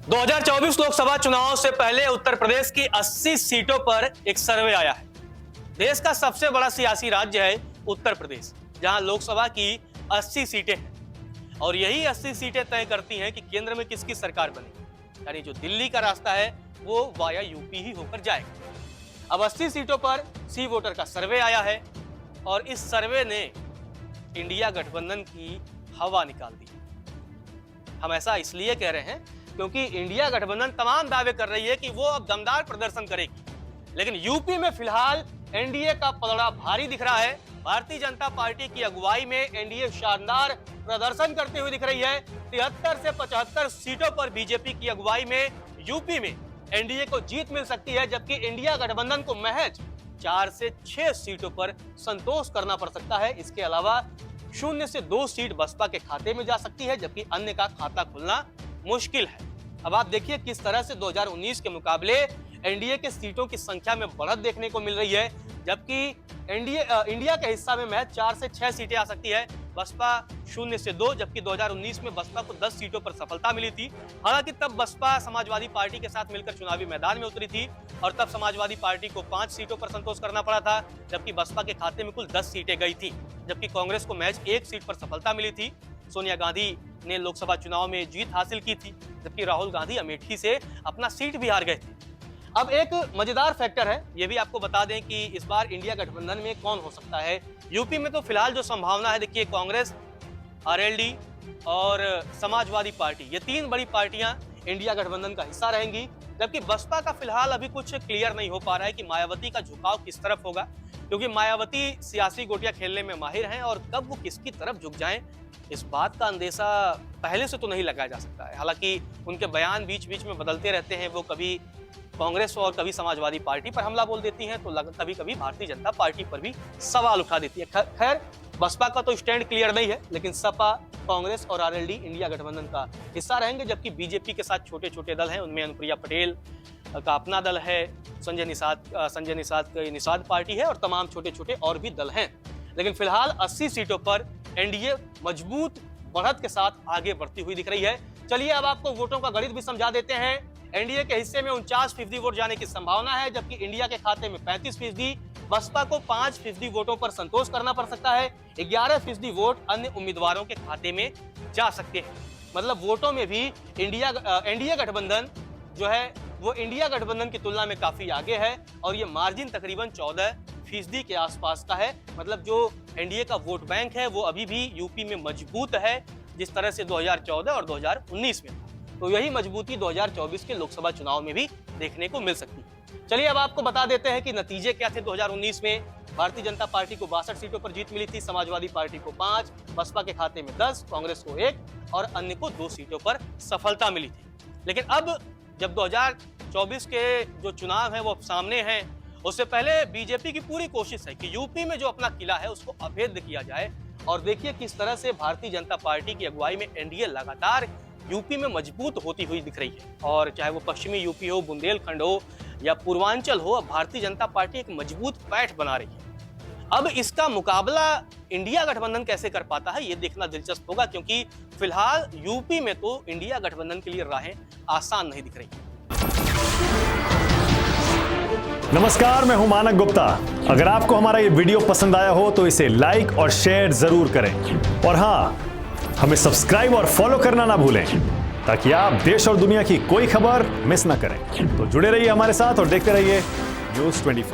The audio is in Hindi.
2024 लोकसभा चुनाव से पहले उत्तर प्रदेश की 80 सीटों पर एक सर्वे आया है। देश का सबसे बड़ा सियासी राज्य है उत्तर प्रदेश, जहां लोकसभा की 80 सीटें हैं और यही 80 सीटें तय करती हैं कि केंद्र में किसकी सरकार बनेगी। यानी जो दिल्ली का रास्ता है वो वाया यूपी ही होकर जाएगा। अब 80 सीटों पर सी वोटर का सर्वे आया है और इस सर्वे ने इंडिया गठबंधन की हवा निकाल दी। हम ऐसा इसलिए कह रहे हैं क्योंकि इंडिया गठबंधन तमाम दावे कर रही है कि वो अब दमदार प्रदर्शन करेगी, लेकिन यूपी में फिलहाल एनडीए का पलड़ा भारी दिख रहा है। भारतीय जनता पार्टी की अगुवाई में एनडीए शानदार प्रदर्शन करते हुए दिख रही है। 73 से 75 सीटों पर बीजेपी की अगुवाई में यूपी में एनडीए को जीत मिल सकती है, जबकि इंडिया गठबंधन को महज 4 से 6 सीटों पर संतोष करना पड़ सकता है। इसके अलावा 0 से 2 सीट बसपा के खाते में जा सकती है, जबकि अन्य का खाता खुलना मुश्किल है। अब आप देखिए किस तरह से 2019 के मुकाबले एनडीए के सीटों की संख्या में बढ़त देखने को मिल रही है, जबकि इंडिया के हिस्सा में महज 4 से 6 सीटें आ सकती है, बसपा 0 से 2, जबकि 2019 में बसपा को 10 सीटों पर सफलता मिली थी। हालांकि तब बसपा समाजवादी पार्टी के साथ मिलकर चुनावी मैदान में उतरी थी और तब समाजवादी पार्टी को 5 सीटों पर संतोष करना पड़ा था, जबकि बसपा के खाते में कुल 10 सीटें गई थी, जबकि कांग्रेस को महज 1 सीट पर सफलता मिली थी। सोनिया गांधी ने लोकसभा चुनाव में जीत हासिल की थी, जबकि राहुल गांधी अमेठी से अपना सीट भी हार गए थे। अब एक मजेदार फैक्टर है, ये भी आपको बता दें कि इस बार इंडिया गठबंधन में कौन हो सकता है। यूपी में तो फिलहाल जो संभावना है, देखिए कांग्रेस, आरएलडी और समाजवादी पार्टी, ये 3 बड़ी पार्टियां इंडिया गठबंधन का हिस्सा रहेंगी, जबकि बसपा का फिलहाल अभी कुछ क्लियर नहीं हो पा रहा है कि मायावती का झुकाव किस तरफ होगा, क्योंकि मायावती सियासी गोटियां खेलने में माहिर हैं और कब वो किसकी तरफ झुक जाएं इस बात का अंदेशा पहले से तो नहीं लगाया जा सकता है। हालांकि उनके बयान बीच बीच में बदलते रहते हैं, वो कभी कांग्रेस और कभी समाजवादी पार्टी पर हमला बोल देती हैं, तो कभी कभी भारतीय जनता पार्टी पर भी सवाल उठा देती है। खैर, बसपा का तो स्टैंड क्लियर नहीं है, लेकिन सपा, कांग्रेस और आरएलडी इंडिया गठबंधन का हिस्सा रहेंगे, जबकि बीजेपी के साथ छोटे छोटे दल हैं, उनमें अनुप्रिया पटेल का अपना दल है, संजय निषाद की निषाद पार्टी है और तमाम छोटे छोटे और भी दल हैं। लेकिन फिलहाल 80 सीटों पर एनडीए मजबूत बढ़त के साथ आगे बढ़ती हुई दिख रही है। चलिए अब आपको वोटों का गणित भी समझा देते हैं। एनडीए के हिस्से में 49% वोट जाने की संभावना है, जबकि इंडिया के खाते में 35%, बसपा को 5% वोटों पर संतोष करना पड़ सकता है, 11% वोट अन्य उम्मीदवारों के खाते में जा सकते हैं। मतलब वोटों में भी एनडीए गठबंधन जो है वो इंडिया गठबंधन की तुलना में काफी आगे है और ये मार्जिन तकरीबन 14% के आसपास का है। मतलब जो एनडीए का वोट बैंक है वो अभी भी यूपी में मजबूत है, जिस तरह से 2014 और 2019 में था। तो यही मजबूती 2024 के लोकसभा चुनाव में भी देखने को मिल सकती है। चलिए अब आपको बता देते हैं कि नतीजे क्या थे। 2019 में भारतीय जनता पार्टी को 62 सीटों पर जीत मिली थी, समाजवादी पार्टी को 5, बसपा के खाते में 10, कांग्रेस को 1 और अन्य को 2 सीटों पर सफलता मिली थी। लेकिन अब जब 2024 के जो चुनाव है वो सामने हैं, उससे पहले बीजेपी की पूरी कोशिश है कि यूपी में जो अपना किला है उसको अभेद्य किया जाए। और देखिए किस तरह से भारतीय जनता पार्टी की अगुवाई में एनडीए लगातार यूपी में मजबूत होती हुई दिख रही है। और चाहे वो पश्चिमी यूपी हो, बुंदेलखंड हो या पूर्वांचल हो, अब भारतीय जनता पार्टी एक मजबूत पैठ बना रही है। अब इसका मुकाबला इंडिया गठबंधन कैसे कर पाता है ये देखना दिलचस्प होगा, क्योंकि फिलहाल यूपी में तो इंडिया गठबंधन के लिए राहें आसान नहीं दिख रही। नमस्कार, मैं हूं मानक गुप्ता। अगर आपको हमारा ये वीडियो पसंद आया हो तो इसे लाइक और शेयर जरूर करें और हां, हमें सब्सक्राइब और फॉलो करना ना भूलें ताकि आप देश और दुनिया की कोई खबर मिस ना करें। तो जुड़े रहिए हमारे साथ और देखते रहिए न्यूज़ 24।